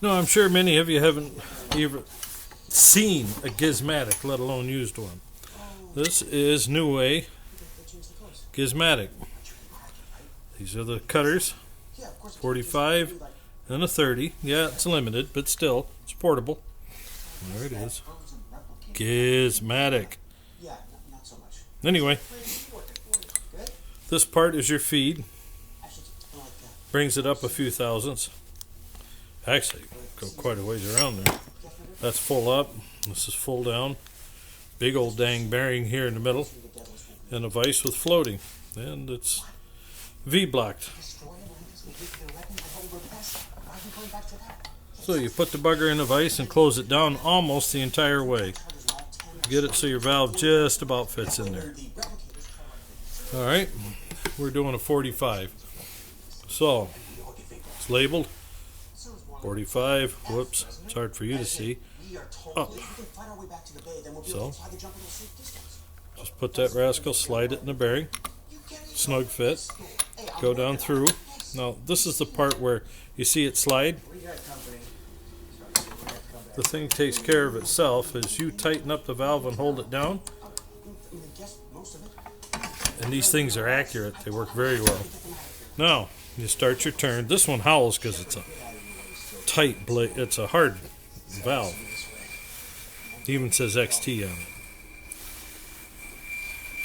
No, I'm sure many of you haven't even seen a gizmatic, let alone used one. This is NEWAY GIZMATIC. These are the cutters, 45 and a 30. Yeah, it's limited, but still, it's portable. There it is. Gizmatic. Anyway, this part is your feed. Brings it up a few thousandths. Actually, go quite a ways around there. That's full up. This is full down. Big old dang bearing here in the middle. And a vise with floating. And it's V-blocked. So you put the bugger in the vise and close it down almost the entire way. Get it so your valve just about fits in there. Alright, we're doing a 45. So, it's labeled 45, whoops, it's hard for you to see, up. So, just put that rascal, slide it in the bearing, snug fit, go down through. Now, this is the part where you see it slide. The thing takes care of itself as you tighten up the valve and hold it down. And these things are accurate, they work very well. Now, you start your turn. This one howls because it's a tight blade, it's a hard valve. It even says XT on it.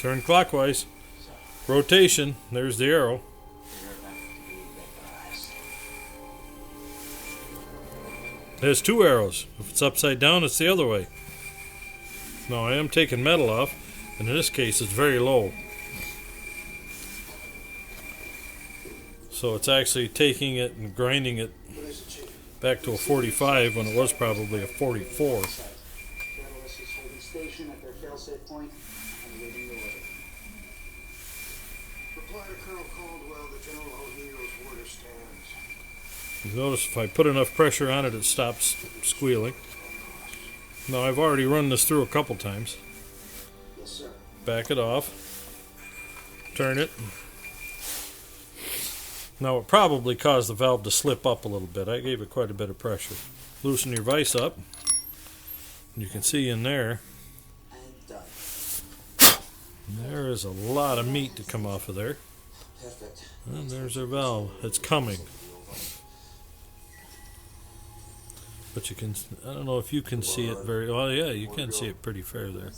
Turn clockwise. Rotation, there's the arrow. There's two arrows. If it's upside down, it's the other way. Now I am taking metal off, and in this case it's very low. So it's actually taking it and grinding it back to a 45 when it was probably a 44. You notice if I put enough pressure on it, it stops squealing. Now I've already run this through a couple times. Back it off. Turn it. Now it probably caused the valve to slip up a little bit. I gave it quite a bit of pressure. Loosen your vise up. You can see in there, there is a lot of meat to come off of there. And there's our valve. It's coming. But you can, I don't know if you can see it very well. Yeah, you can see it pretty fair there.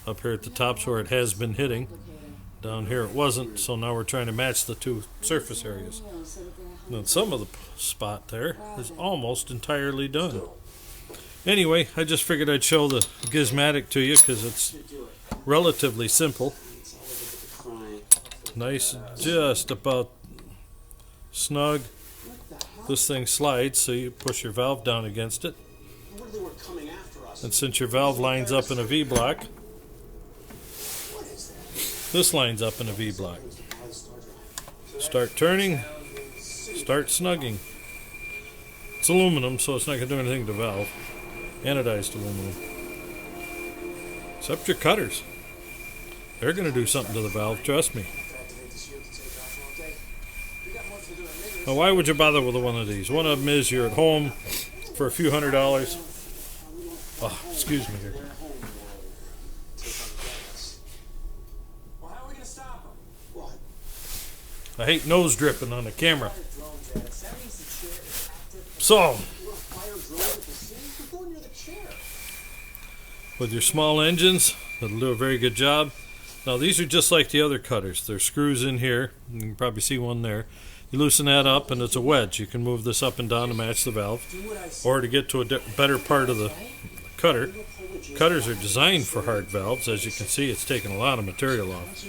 Up here at the top's where it has been hitting. Down here it wasn't, so now we're trying to match the two surface areas. And then some of the spot there is almost entirely done. Anyway, I just figured I'd show the gizmatic to you because it's relatively simple. Nice, just about snug. This thing slides, so you push your valve down against it. And since your valve lines up in a V-block, this lines up in a V-block. Start turning, start snugging. It's aluminum, so it's not going to do anything to the valve. Anodized aluminum. Except your cutters. They're going to do something to the valve, trust me. Now, why would you bother with one of these? One of them is you're at home for a few $100s. Oh, excuse me here. I hate nose dripping on the camera. So, with your small engines, it'll do a very good job. Now, these are just like the other cutters. There's screws in here. You can probably see one there. You loosen that up and it's a wedge. You can move this up and down to match the valve or to get to a better part of the cutter. Cutters are designed for hard valves. As you can see, it's taken a lot of material off.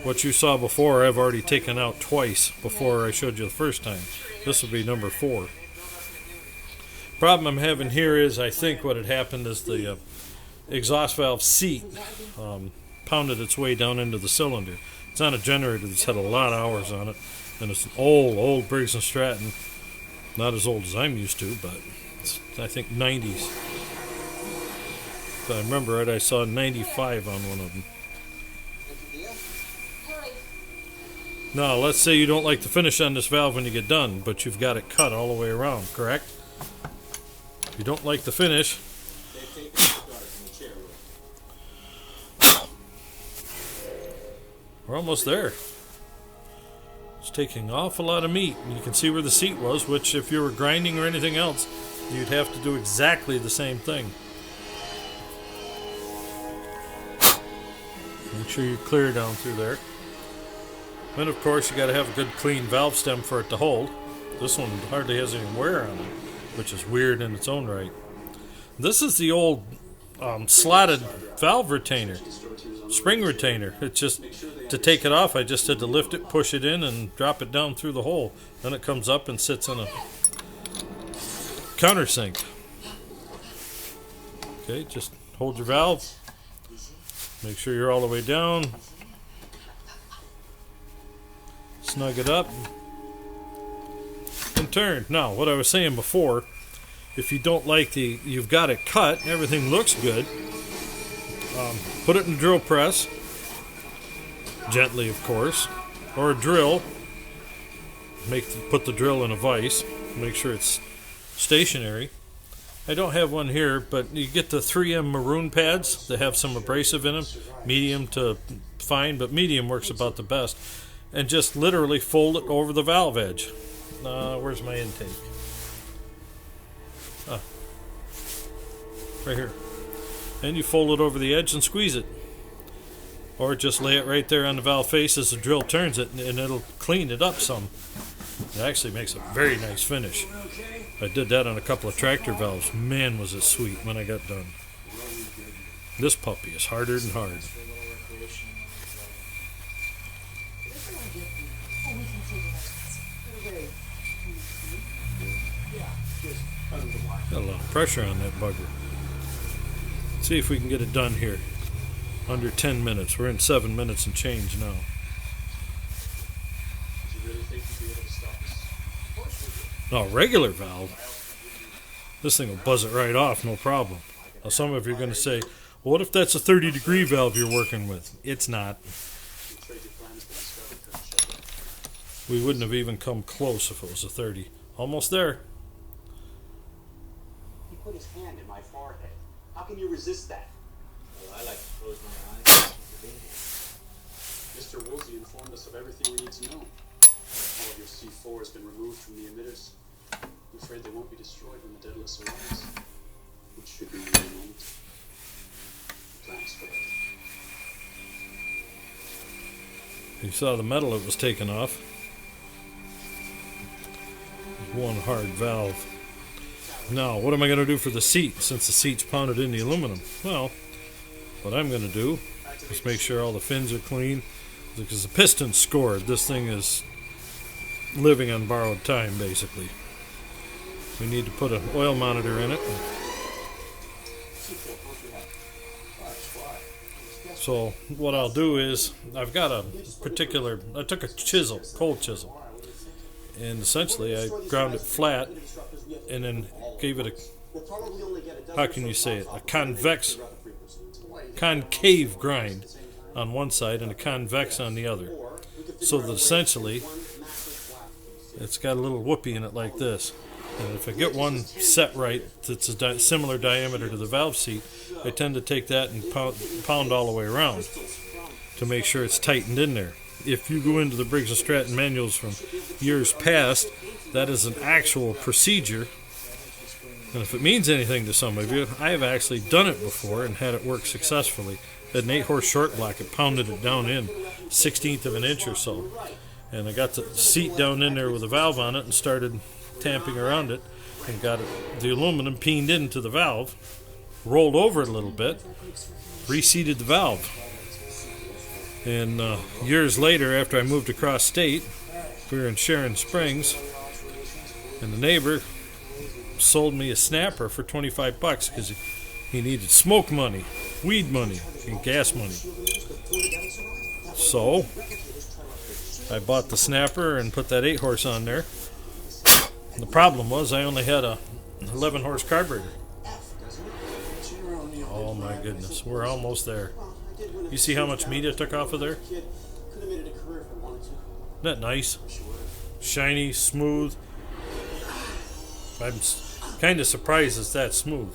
What you saw before, I've already taken out twice before I showed you the first time. This will be number 4. Problem I'm having here is I think what had happened is the exhaust valve seat pounded its way down into the cylinder. It's on a generator that's had a lot of hours on it, and it's an old Briggs & Stratton. Not as old as I'm used to, but it's, I think, 90s. If I remember right, I saw 95 on one of them. Now, let's say you don't like the finish on this valve when you get done, but you've got it cut all the way around, correct? If you don't like the finish, we're almost there. It's taking an awful lot of meat. And you can see where the seat was, which if you were grinding or anything else, you'd have to do exactly the same thing. Make sure you clear down through there. And of course you got to have a good clean valve stem for it to hold. This one hardly has any wear on it, which is weird in its own right. This is the old slotted valve retainer, spring retainer. It's just, to take it off, I just had to lift it, push it in, and drop it down through the hole. Then it comes up and sits in a countersink. Okay, just hold your valve. Make sure you're all the way down. Snug it up and turn. Now, what I was saying before, if you don't like you've got it cut, everything looks good, put it in a drill press, gently of course, or a drill. Put the drill in a vise, make sure it's stationary. I don't have one here, but you get the 3M maroon pads that have some abrasive in them, medium to fine, but medium works about the best. And just literally fold it over the valve edge. Where's my intake? Right here. And you fold it over the edge and squeeze it. Or just lay it right there on the valve face as the drill turns it, and it'll clean it up some. It actually makes a very nice finish. I did that on a couple of tractor valves. Man, was it sweet when I got done. This puppy is harder than hard. Got a lot of pressure on that bugger. Let's see if we can get it done here. Under 10 minutes. We're in 7 minutes and change now. No, regular valve. This thing will buzz it right off, no problem. Now some of you are going to say, well, what if that's a 30-degree valve you're working with? It's not. We wouldn't have even come close if it was a 30. Almost there. He put his hand in my forehead. How can you resist that? Well, I like to close my eyes. Mr. Woolsey informed us of everything we need to know. All of your C4 has been removed from the emitters. I'm afraid they won't be destroyed when the deadlifts arrives, which should be in a moment. Plans for that. You saw the metal that was taken off. One hard valve. Now, what am I going to do for the seat, since the seat's pounded in the aluminum? Well, what I'm going to do is make sure all the fins are clean, because the piston's scored. This thing is living on borrowed time, basically. We need to put an oil monitor in it. So what I'll do is, I've got a particular, I took a chisel, cold chisel, and essentially I ground it flat and then gave it a, how can you say it, a concave grind on one side and a convex on the other. So that essentially it's got a little whoopee in it like this. And if I get one set right that's a similar diameter to the valve seat, I tend to take that and pound all the way around to make sure it's tightened in there. If you go into the Briggs & Stratton manuals from years past, that is an actual procedure. And if it means anything to some of you, I have actually done it before and had it work successfully. Had an 8-horse short block, it pounded it down in 1/16 of an inch or so. And I got the seat down in there with a valve on it and started tamping around it and got the aluminum peened into the valve, rolled over it a little bit, reseated the valve. And years later, after I moved across state, we were in Sharon Springs, and the neighbor sold me a snapper for $25 because he needed smoke money, weed money, and gas money. So I bought the snapper and put that 8-horse on there. The problem was I only had a 11-horse carburetor. Oh my goodness, we're almost there. You see how much meat I took off of there? Isn't that nice? Wish you would. Shiny, smooth. I'm kind of surprised it's that smooth,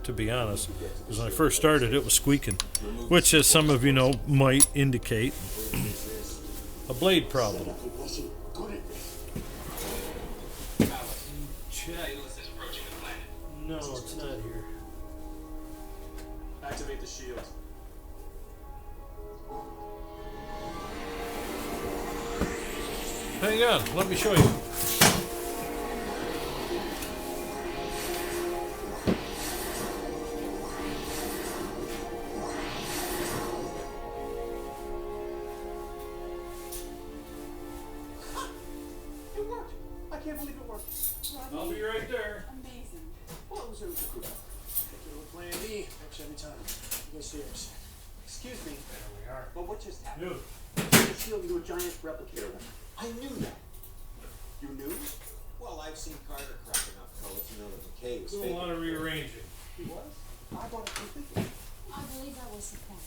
to be honest. Because when I first started, it was squeaking, which, as some of you know, might indicate a blade problem. No, it's not here. Activate the shield. Hang on, let me show you. It worked. I can't believe it worked. I'll be right there. Amazing. Well, it was a good. Plan B. Works every time. Go stairs. Excuse me. There we are. But what just happened? Dude, The shield into a giant replicator. I knew that. You knew? Well, I've seen Carter cracking up colors to know that McKay was do a faking. lot of rearranging. He was? I bought it completely. I believe that was the point.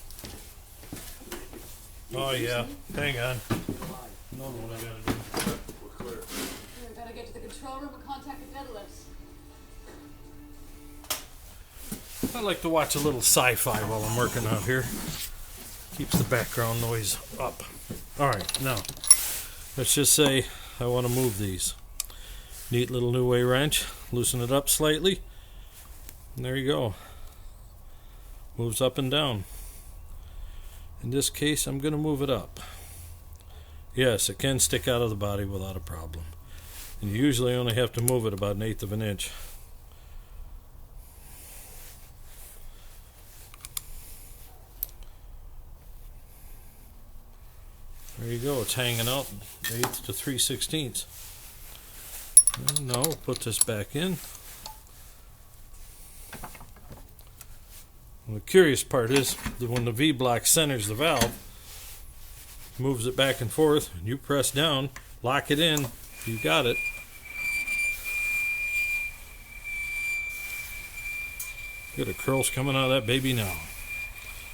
Oh yeah, hang on. Why? No, what I gotta do. We're clear. We gotta get to the control room and contact the deadlifts. I like to watch a little sci-fi while I'm working out here. Keeps the background noise up. Alright, now, let's just say I want to move these. Neat little NEWAY wrench. Loosen it up slightly. And there you go. Moves up and down. In this case, I'm going to move it up. Yes, it can stick out of the body without a problem. And you usually only have to move it about 1/8 of an inch. There you go, it's hanging out 1/8 to 3/16. And now put this back in. And the curious part is that when the V-block centers the valve, moves it back and forth, and you press down, lock it in, you got it. Look at the curls coming out of that baby now.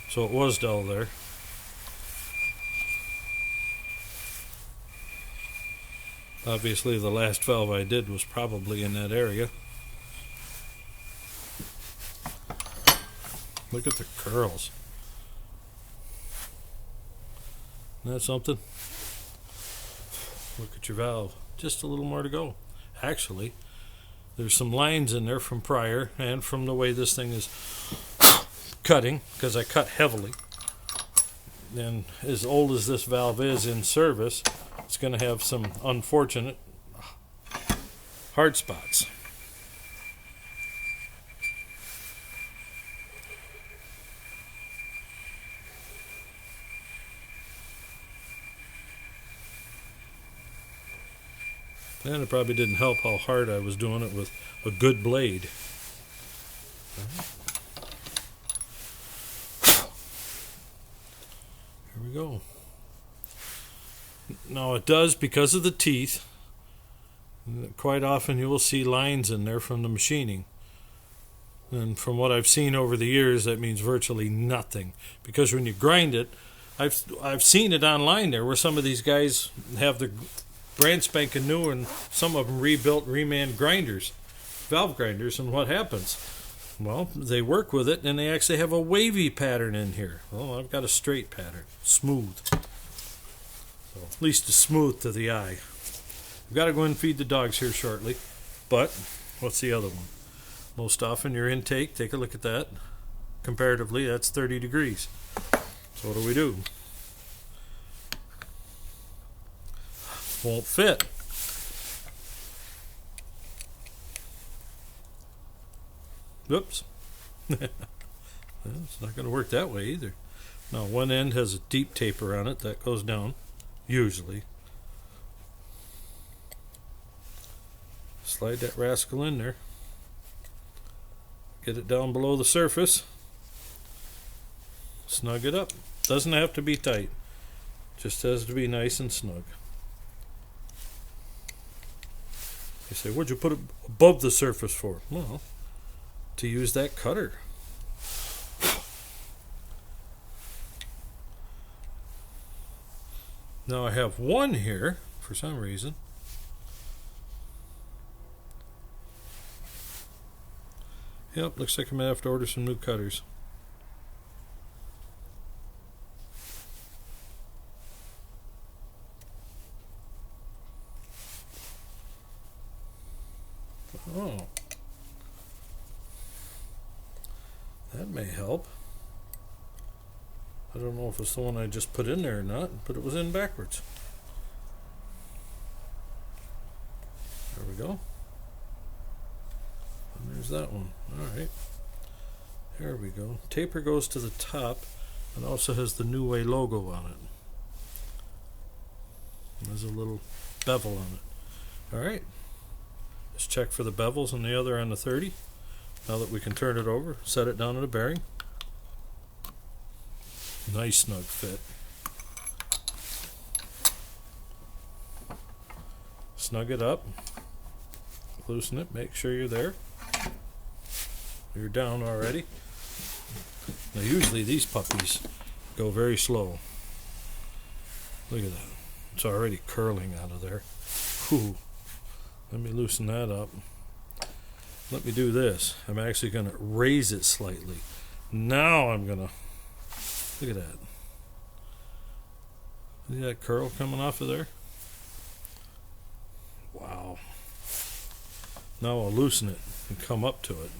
So it was dull there. Obviously the last valve I did was probably in that area. Look at the curls. Isn't that something? Look at your valve. Just a little more to go. Actually, there's some lines in there from prior and from the way this thing is cutting, because I cut heavily. And as old as this valve is in service, it's going to have some unfortunate hard spots. And it probably didn't help how hard I was doing it with a good blade. Here we go. Now it does, because of the teeth, quite often you will see lines in there from the machining. And from what I've seen over the years, that means virtually nothing. Because when you grind it, I've seen it online there where some of these guys have the brand spanking new, and some of them rebuilt reman grinders, valve grinders, and what happens? Well, they work with it and they actually have a wavy pattern in here. Well, I've got a straight pattern, smooth. So, at least it's smooth to the eye. I've got to go and feed the dogs here shortly, but what's the other one? Most often your intake, take a look at that. Comparatively, that's 30 degrees. So what do? Won't fit. Whoops. It's not going to work that way either. Now, one end has a deep taper on it that goes down, usually. Slide that rascal in there. Get it down below the surface. Snug it up. Doesn't have to be tight. Just has to be nice and snug. You say, what'd you put it above the surface for? Well, to use that cutter. Now I have one here for some reason. Yep, looks like I'm gonna have to order some new cutters. Oh, that may help. I don't know if it's the one I just put in there or not, but it was in backwards. There we go. And there's that one. Alright. There we go. Taper goes to the top and also has the NEWAY logo on it. There's a little bevel on it. Alright. Let's check for the bevels on the other on the 30. Now that we can turn it over, set it down on the bearing. Nice snug fit. Snug it up. Loosen it. Make sure you're there. You're down already. Now usually these puppies go very slow. Look at that. It's already curling out of there. Whew. Let me loosen that up. Let me do this. I'm actually going to raise it slightly. Now I'm going to... Look at that. See that curl coming off of there? Wow. Now I'll loosen it and come up to it.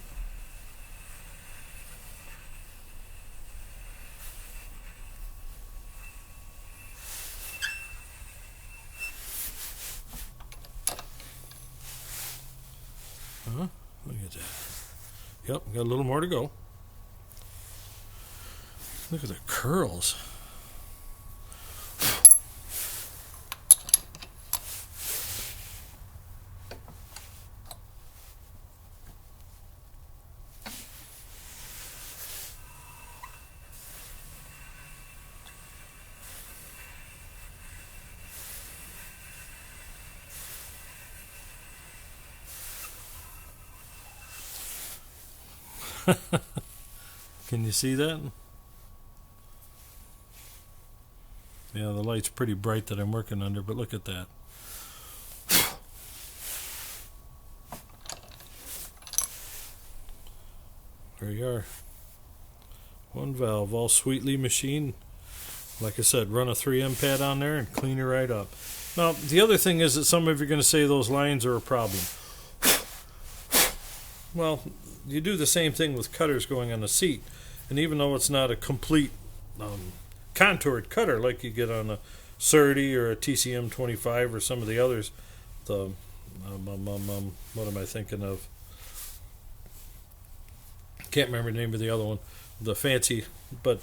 Look at that. Yep, got a little more to go. Look at the curls. Can you see that? Yeah, the light's pretty bright that I'm working under, but look at that. There you are. One valve, all sweetly machined. Like I said, run a 3M pad on there and clean it right up. Now, the other thing is that some of you are going to say those lines are a problem. Well, you do the same thing with cutters going on the seat, and even though it's not a complete contoured cutter like you get on a Surdy or a TCM 25 or some of the others, the what am I thinking of? Can't remember the name of the other one, the fancy, but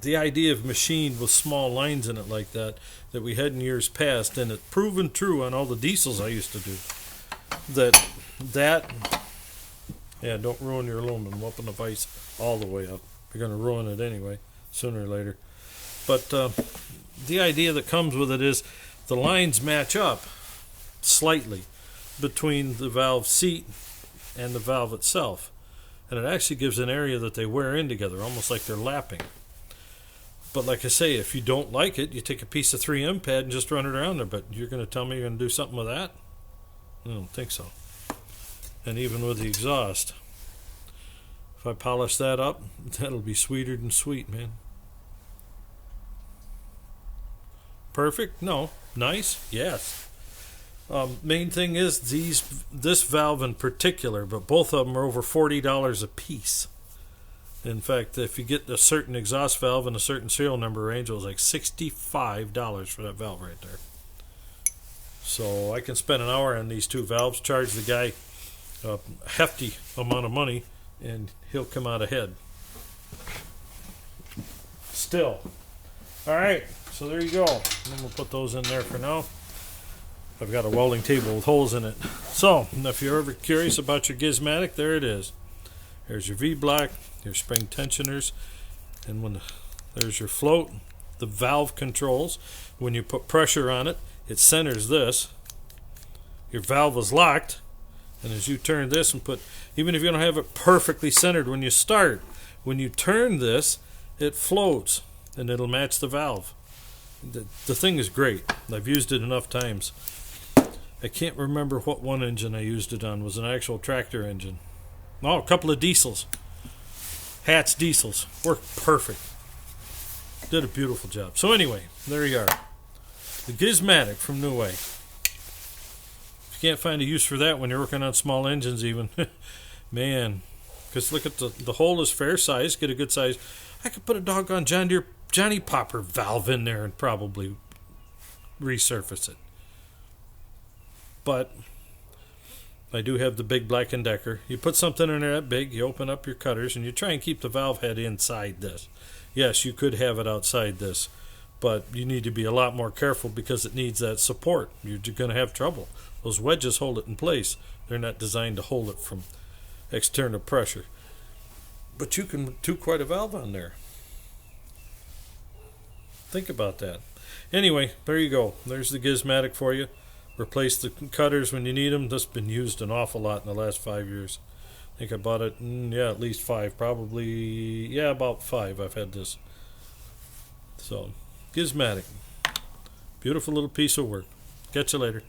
the idea of machine with small lines in it like that we had in years past, and it's proven true on all the diesels I used to do, that yeah, don't ruin your aluminum. Open the vise all the way up. You're going to ruin it anyway, sooner or later. But the idea that comes with it is the lines match up slightly between the valve seat and the valve itself. And it actually gives an area that they wear in together, almost like they're lapping. But like I say, if you don't like it, you take a piece of 3M pad and just run it around there. But you're going to tell me you're going to do something with that? I don't think so. And even with the exhaust, if I polish that up, that'll be sweeter than sweet, man. Perfect? No. Nice? Yes. Main thing is this valve in particular, but both of them are over $40 a piece. In fact, if you get a certain exhaust valve in a certain serial number range, it was like $65 for that valve right there. So I can spend an hour on these two valves, charge the guy a hefty amount of money, and he'll come out ahead. Still. Alright, so there you go. And we'll put those in there for now. I've got a welding table with holes in it. So, if you're ever curious about your Gizmatic, there it is. There's your V-block, your spring tensioners, and there's your float, the valve controls. When you put pressure on it, it centers this. Your valve is locked, and as you turn this and even if you don't have it perfectly centered when you start, when you turn this, it floats, and it'll match the valve. The thing is great. I've used it enough times. I can't remember what one engine I used it on. It was an actual tractor engine. Oh, a couple of diesels. Hat's diesels. Worked perfect. Did a beautiful job. So anyway, there you are. The Gizmatic from NEWAY. If you can't find a use for that when you're working on small engines even, man. Because look at the hole is fair size. Get a good size. I could put a doggone John Deere Johnny Popper valve in there and probably resurface it. But I do have the big Black & Decker. You put something in there that big, you open up your cutters, and you try and keep the valve head inside this. Yes, you could have it outside this, but you need to be a lot more careful because it needs that support. You're going to have trouble. Those wedges hold it in place. They're not designed to hold it from external pressure. But you can do quite a valve on there. Think about that. Anyway, there you go. There's the Gizmatic for you. Replace the cutters when you need them. This has been used an awful lot in the last 5 years. I think I bought it, at least 5. Probably, about 5 I've had this. So, Gizmatic. Beautiful little piece of work. Catch you later.